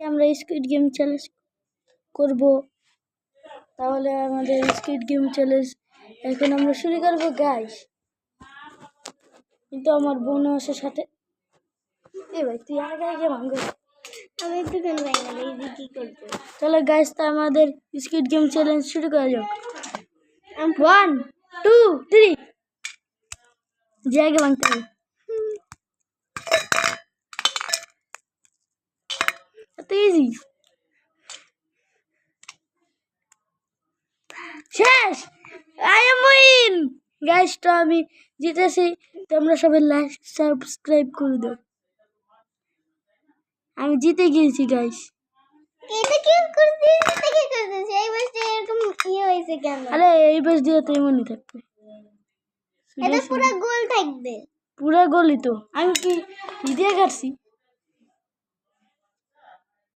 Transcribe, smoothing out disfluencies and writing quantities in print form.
আমরা squid game challenge করব। তাহলে আমাদের স্কুইড গেম চ্যালেঞ্জ এখন আমরা শুরু করব গাইস। কিন্তু আমার বোন আছে সাথে। এ ভাই তুই আগে আগে ভাঙ। আমি একটু কেন ভাই না এই কি করতে। চলো গাইস, তা আমাদের স্কুইড গেম চ্যালেঞ্জ শুরু করা যাক। 1 2 3 যে আগে ভাঙতে হবে। এত ইজি। শেষ। I am win guys. তো আমি জিতেছি। তোমরা সবাই লাইক সাবস্ক্রাইব করে দাও। আমি জিতে গিয়েছি গাইস। এটা কি করছিস? এটা কি করছিস? এই বসে এরকম কি হয়েছে কেন? আরে এই বাস দিয়ে তো এমনই থাকবে। এটা পুরো গোল থাকবে। পুরো গোলই তো। আমি কি দিয়ে কাটছি?